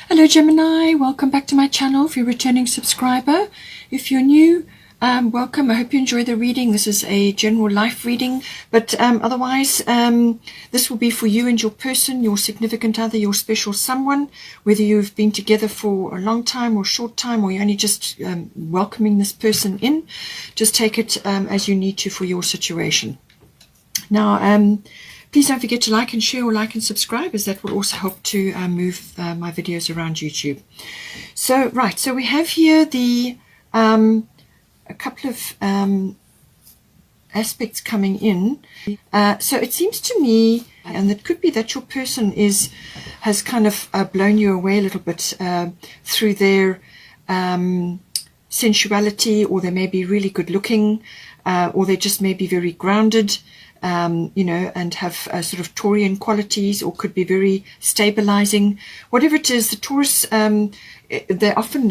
Hello Gemini, welcome back to my channel if you're a returning subscriber. If you're new, welcome. I hope you enjoy the reading. This is a general life reading, but otherwise this will be for you and your person, your significant other, your special someone, whether you've been together for a long time or short time, or you're only just welcoming this person in. Just take it as you need to for your situation. Now, please don't forget to like and share, or like and subscribe, as that will also help to move my videos around YouTube. So, right, so we have here the a couple of aspects coming in. So it seems to me, and it could be that your person has kind of blown you away a little bit through their sensuality, or they may be really good looking, or they just may be very grounded. And have sort of Taurian qualities, or could be very stabilizing. Whatever it is, the Taurus, they're often,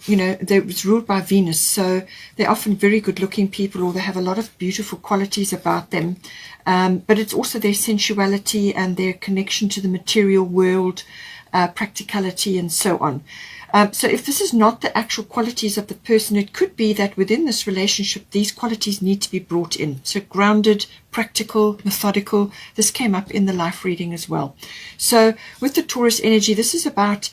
they're ruled by Venus, so they're often very good-looking people, or they have a lot of beautiful qualities about them. But it's also their sensuality and their connection to the material world, practicality, and so on. So if this is not the actual qualities of the person, it could be that within this relationship, these qualities need to be brought in. So grounded, practical, methodical. This came up in the life reading as well. So with the Taurus energy, this is about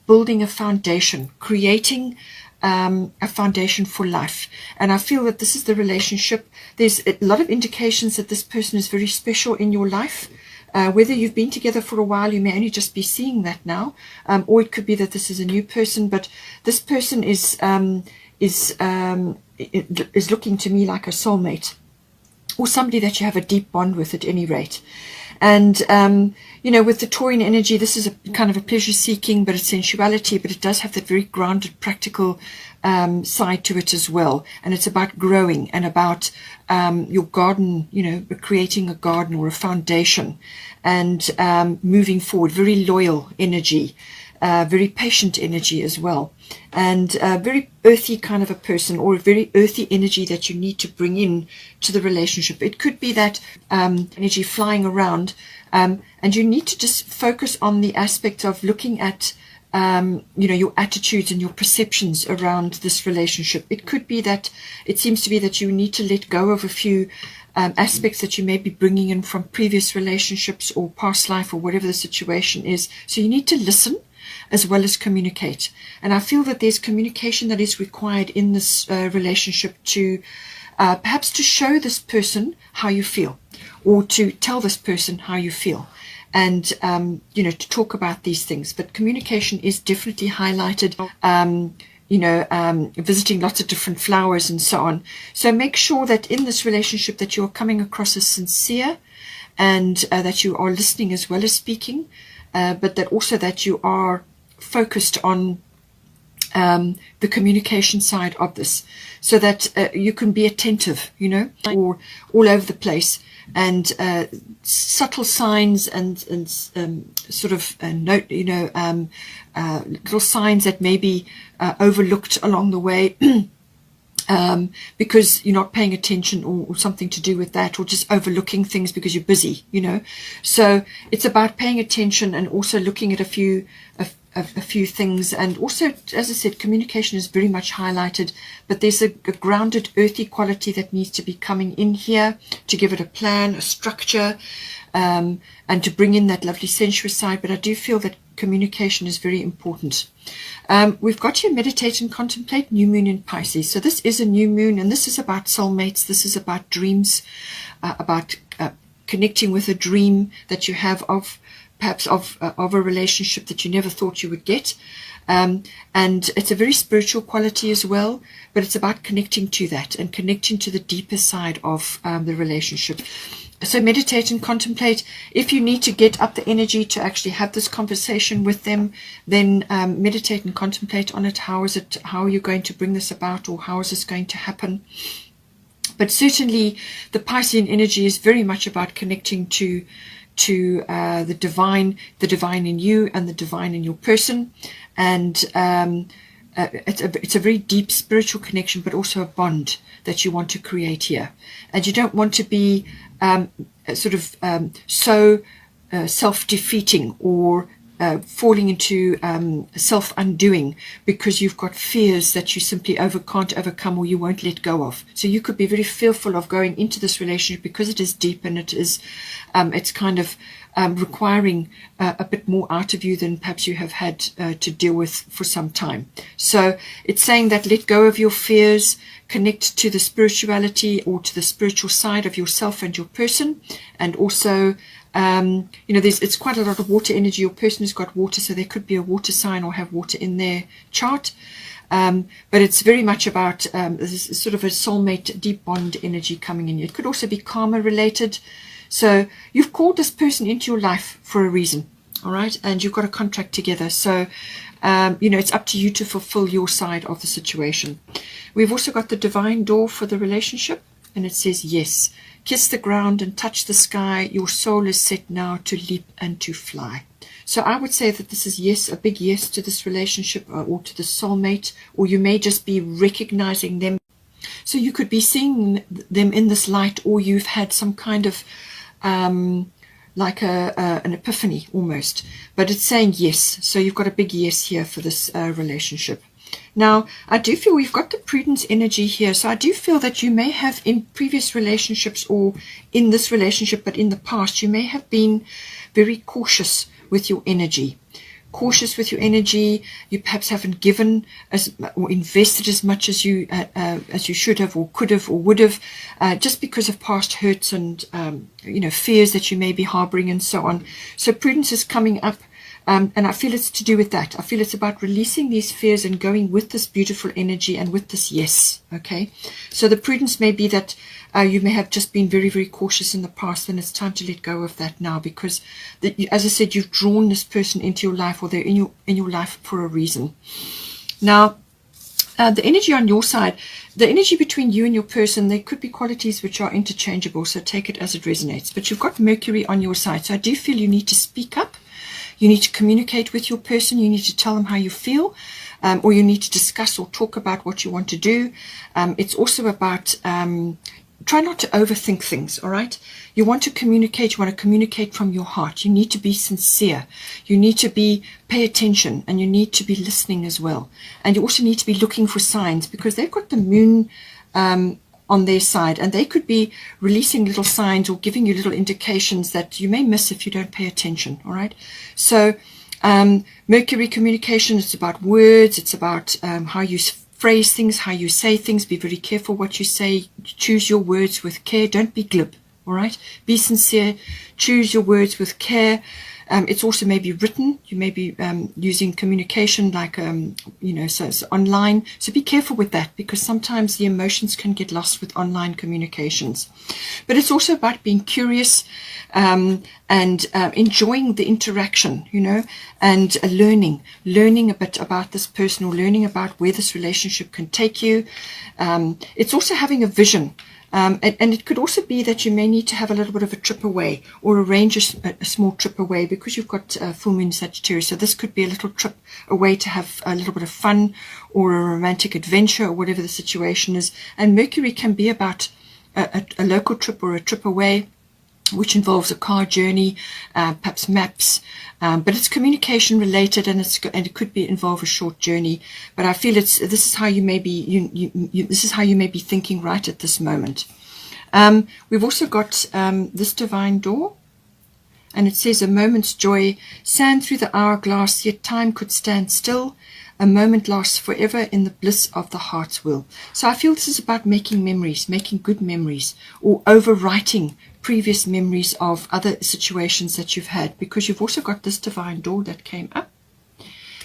building a foundation, creating a foundation for life. And I feel that this is the relationship. There's a lot of indications that this person is very special in your life. Whether you've been together for a while, you may only just be seeing that now, or it could be that this is a new person. But this person is looking to me like a soulmate, or somebody that you have a deep bond with at any rate. And with the Taurian energy, this is a kind of a pleasure-seeking, but it's sensuality, but it does have that very grounded, practical side to it as well. And it's about growing and about your garden, creating a garden or a foundation, and moving forward. Very loyal energy, very patient energy as well, and very earthy kind of a person, or a very earthy energy that you need to bring in to the relationship. It could be that energy flying around, and you need to just focus on the aspect of looking at your attitudes and your perceptions around this relationship. It could be that it seems to be that you need to let go of a few aspects that you may be bringing in from previous relationships or past life, or whatever the situation is. So you need to listen as well as communicate. And I feel that there's communication that is required in this relationship to perhaps to show this person how you feel, or to tell this person how you feel, and to talk about these things. But communication is definitely highlighted, visiting lots of different flowers and so on. So make sure that in this relationship that you're coming across as sincere, and that you are listening as well as speaking, but that also that you are focused on the communication side of this, so that you can be attentive, or all over the place, and subtle signs and sort of note, little signs that may be overlooked along the way. Because you're not paying attention, or something to do with that, or just overlooking things because you're busy, So it's about paying attention, and also looking at a few things. And also, as I said, communication is very much highlighted, but there's a grounded, earthy quality that needs to be coming in here to give it a plan, a structure, and to bring in that lovely sensuous side. But I do feel that communication is very important. We've got here meditate and contemplate, new moon in Pisces. So this is a new moon, and this is about soulmates. This is about dreams, about connecting with a dream that you have of perhaps of a relationship that you never thought you would get. And it's a very spiritual quality as well, but it's about connecting to that, and connecting to the deeper side of the relationship. So meditate and contemplate. If you need to get up the energy to actually have this conversation with them, then meditate and contemplate on it. How are you going to bring this about, or how is this going to happen? But certainly the Piscean energy is very much about connecting to the divine in you, and the divine in your person. And it's a very deep spiritual connection, but also a bond that you want to create here. And you don't want to be so self-defeating, or falling into self-undoing because you've got fears that you simply can't overcome or you won't let go of. So you could be very fearful of going into this relationship because it is deep and it is it's kind of requiring a bit more out of you than perhaps you have had to deal with for some time. So it's saying that let go of your fears, connect to the spirituality or to the spiritual side of yourself and your person, and also it's quite a lot of water energy. Your person has got water, so there could be a water sign or have water in their chart. But it's very much about this sort of a soulmate, deep bond energy coming in. It could also be karma related. So you've called this person into your life for a reason, all right? And you've got a contract together. So, it's up to you to fulfill your side of the situation. We've also got the divine door for the relationship. And it says, yes, kiss the ground and touch the sky. Your soul is set now to leap and to fly. So I would say that this is yes, a big yes to this relationship or to the soulmate, or you may just be recognizing them. So you could be seeing them in this light, or you've had some kind of like an epiphany almost. But it's saying yes. So you've got a big yes here for this relationship. Now, I do feel we've got the prudence energy here. So I do feel that you may have in previous relationships or in this relationship, but in the past, you may have been very cautious with your energy. Cautious with your energy. You perhaps haven't given or invested as much as you should have or could have or would have, just because of past hurts and fears that you may be harboring and so on. So prudence is coming up. And I feel it's to do with that. I feel it's about releasing these fears and going with this beautiful energy and with this yes. Okay. So the prudence may be that you may have just been very, very cautious in the past, and it's time to let go of that now, because as I said, you've drawn this person into your life, or they're in your life for a reason. Now, the energy on your side, the energy between you and your person, there could be qualities which are interchangeable. So take it as it resonates. But you've got Mercury on your side. So I do feel you need to speak up. You need to communicate with your person. You need to tell them how you feel, or you need to discuss or talk about what you want to do. It's also about try not to overthink things, all right? You want to communicate. You want to communicate from your heart. You need to be sincere. You need to pay attention, and you need to be listening as well. And you also need to be looking for signs, because they've got the moon on their side, and they could be releasing little signs or giving you little indications that you may miss if you don't pay attention. All right. So Mercury communication, it's about words. It's about how you phrase things, how you say things. Be very careful what you say. Choose your words with care. Don't be glib. All right. Be sincere. Choose your words with care. It's also maybe written. You may be using communication like, so it's online. So be careful with that, because sometimes the emotions can get lost with online communications. But it's also about being curious and enjoying the interaction, and learning a bit about this person, or learning about where this relationship can take you. It's also having a vision. And it could also be that you may need to have a little bit of a trip away, or arrange a small trip away, because you've got full moon Sagittarius. So this could be a little trip away to have a little bit of fun, or a romantic adventure, or whatever the situation is. And Mercury can be about a local trip or a trip away, which involves a car journey, perhaps maps, but it's communication related, and it could involve a short journey. But I feel this is how you may be this is how you may be thinking right at this moment. We've also got this divine door, and it says, a moment's joy, sand through the hourglass, yet time could stand still. A moment lasts forever in the bliss of the heart's will. So I feel this is about making memories, making good memories, or overwriting previous memories of other situations that you've had, because you've also got this divine door that came up.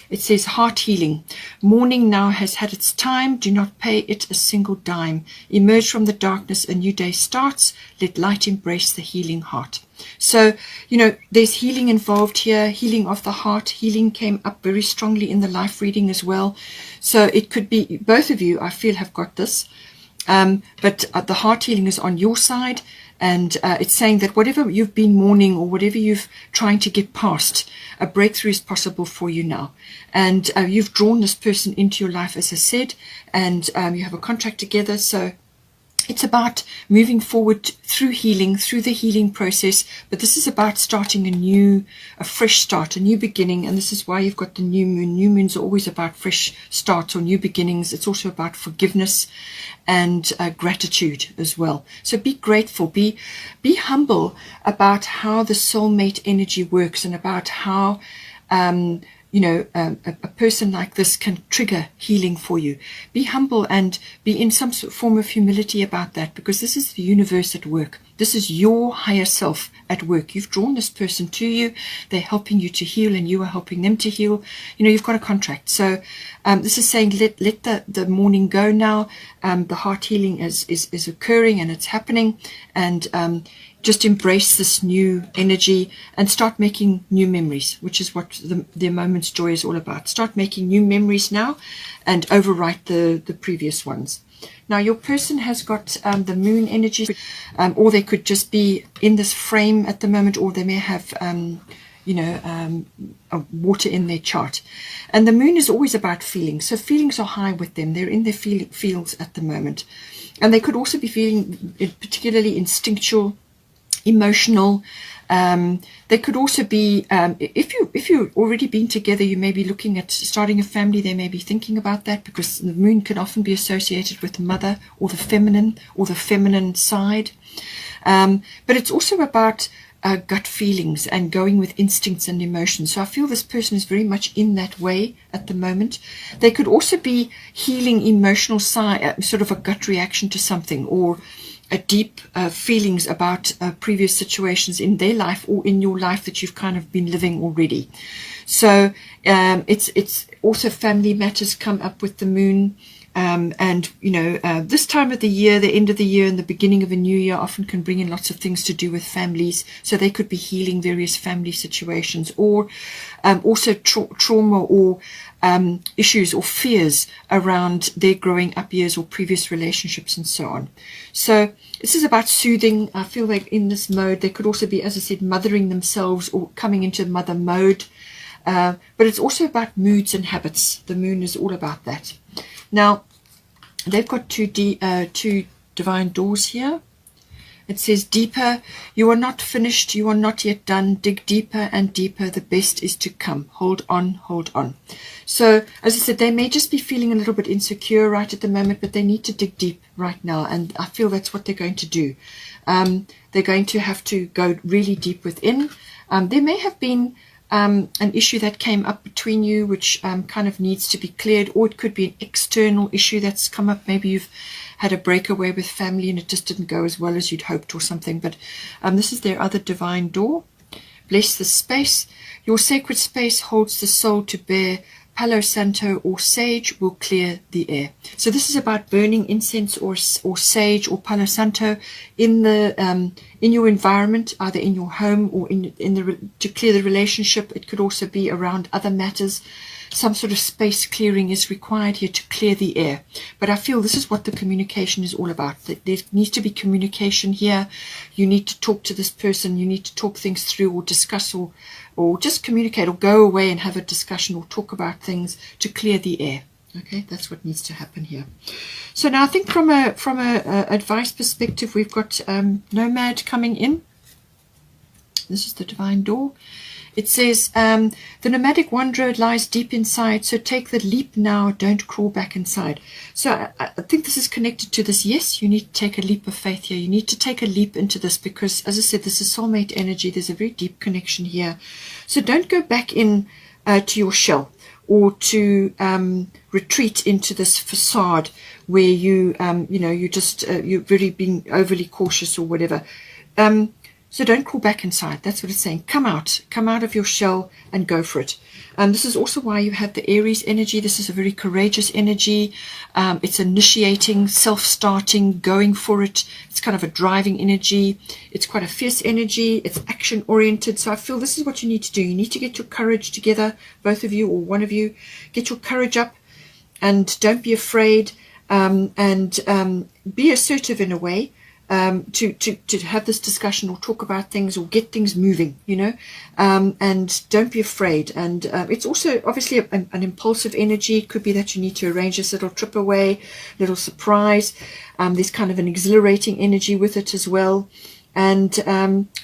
It says heart healing. Morning now has had its time. Do not pay it a single dime. Emerge from the darkness. A new day starts. Let light embrace the healing heart. So, there's healing involved here, healing of the heart. Healing came up very strongly in the life reading as well. So it could be both of you, I feel, have got this. But the heart healing is on your side. And it's saying that whatever you've been mourning, or whatever you've trying to get past, a breakthrough is possible for you now. And you've drawn this person into your life, as I said, and you have a contract together. So It's about moving forward through healing, through the healing process. But this is about starting a fresh start, a new beginning. And this is why you've got the new moon. New moons are always about fresh starts or new beginnings. It's also about forgiveness and gratitude as well. So be grateful, be humble about how the soulmate energy works, and about how a person like this can trigger healing for you. Be humble and be in some sort of form of humility about that, because this is the universe at work. This is your higher self at work. You've drawn this person to you. They're helping you to heal, and you are helping them to heal. You've got a contract. So this is saying let the morning go now. The heart healing is occurring, and it's happening. And just embrace this new energy and start making new memories, which is what the moment's joy is all about. Start making new memories now and overwrite the previous ones. Now, your person has got the moon energy, or they could just be in this frame at the moment, or they may have water in their chart. And the moon is always about feelings. So feelings are high with them. They're in their fields at the moment. And they could also be feeling particularly instinctual, emotional. They could also be, if you've already been together, you may be looking at starting a family. They may be thinking about that, because the moon can often be associated with the mother or the feminine side. But it's also about gut feelings and going with instincts and emotions. So I feel this person is very much in that way at the moment. They could also be healing emotional side, sort of a gut reaction to something, or a deep feelings about previous situations in their life or in your life that you've kind of been living already. So it's also family matters come up with the moon. This time of the year, the end of the year and the beginning of a new year, often can bring in lots of things to do with families. So they could be healing various family situations, or also trauma or issues or fears around their growing up years or previous relationships and so on. So this is about soothing. I feel like in this mode, they could also be, as I said, mothering themselves or coming into mother mode. But it's also about moods and habits. The moon is all about that. Now, they've got two divine doors here. It says, deeper, you are not finished, you are not yet done. Dig deeper and deeper, the best is to come. Hold on, hold on. So, as I said, they may just be feeling a little bit insecure right at the moment, but they need to dig deep right now. And I feel that's what they're going to do. They're going to have to go really deep within. There may have been an issue that came up between you, which kind of needs to be cleared, or it could be an external issue that's come up. Maybe you've had a breakaway with family and it just didn't go as well as you'd hoped or something. But this is their other divine door. Bless the space. Your sacred space holds the soul to bear. Palo Santo or sage will clear the air. So this is about burning incense or sage or Palo Santo in your environment, either in your home or to clear the relationship. It could also be around other matters. Some sort of space clearing is required here to clear the air. But I feel this is what the communication is all about. That there needs to be communication here. You need to talk to this person. You need to talk things through, or discuss, or just communicate, or go away and have a discussion or talk about things to clear the air. Okay, that's what needs to happen here. So now I think from a advice perspective, we've got Nomad coming in. This is the divine door. It says, the nomadic wanderer lies deep inside, so take the leap now, don't crawl back inside. So I think this is connected to this. Yes, you need to take a leap of faith here. You need to take a leap into this, because, as I said, this is soulmate energy. There's a very deep connection here. So don't go back in to your shell, or to retreat into this facade where you're really being overly cautious or whatever. So don't crawl back inside. That's what it's saying. Come out of your shell and go for it. This is also why you have the Aries energy. This is a very courageous energy. It's initiating, self-starting, going for it. It's kind of a driving energy. It's quite a fierce energy. It's action-oriented. So I feel this is what you need to do. You need to get your courage together, both of you or one of you. Get your courage up and don't be afraid, and be assertive in a way. to have this discussion or talk about things or get things moving, you know, and don't be afraid. And it's also obviously an impulsive energy. It could be that you need to arrange this little trip away, little surprise. There's kind of an exhilarating energy with it as well. And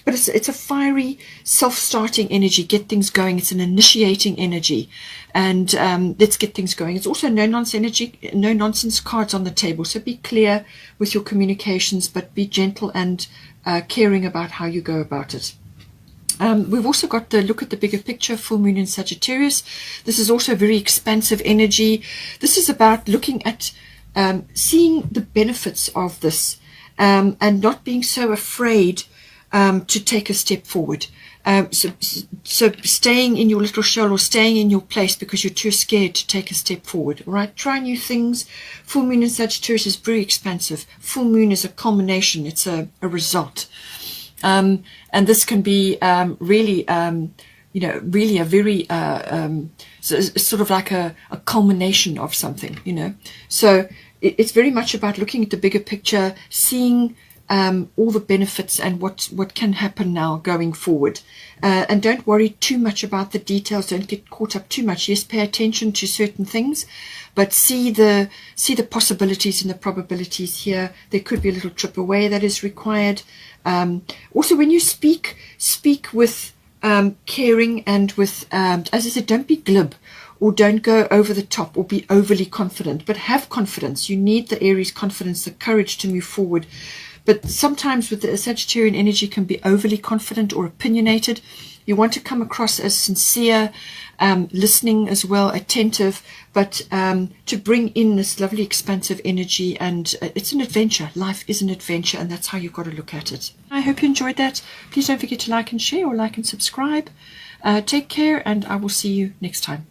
but it's a fiery, self-starting energy. Get things going. It's an initiating energy, and let's get things going. It's also no nonsense energy, no nonsense cards on the table. So be clear with your communications, but be gentle and caring about how you go about it. We've also got the look at the bigger picture, full moon in Sagittarius. This is also very expansive energy. This is about looking at seeing the benefits of this. And not being so afraid to take a step forward. So staying in your little shell or staying in your place because you're too scared to take a step forward. All right, try new things. Full moon in Sagittarius is very expansive. Full moon is a culmination. It's a result. And this can be really, you know, really a very sort of like a culmination of something, you know. So it's very much about looking at the bigger picture, seeing all the benefits and what can happen now going forward. And don't worry too much about the details. Don't get caught up too much. Yes, pay attention to certain things, but see the possibilities and the probabilities here. There could be a little trip away that is required. Also, when you speak with caring and with, as I said, don't be glib. Or don't go over the top or be overly confident, but have confidence. You need the Aries confidence, the courage to move forward. But sometimes with the Sagittarian energy can be overly confident or opinionated. You want to come across as sincere, listening as well, attentive, but to bring in this lovely expansive energy. And it's an adventure. Life is an adventure, and that's how you've got to look at it. I hope you enjoyed that. Please don't forget to like and share or like and subscribe. Take care, and I will see you next time.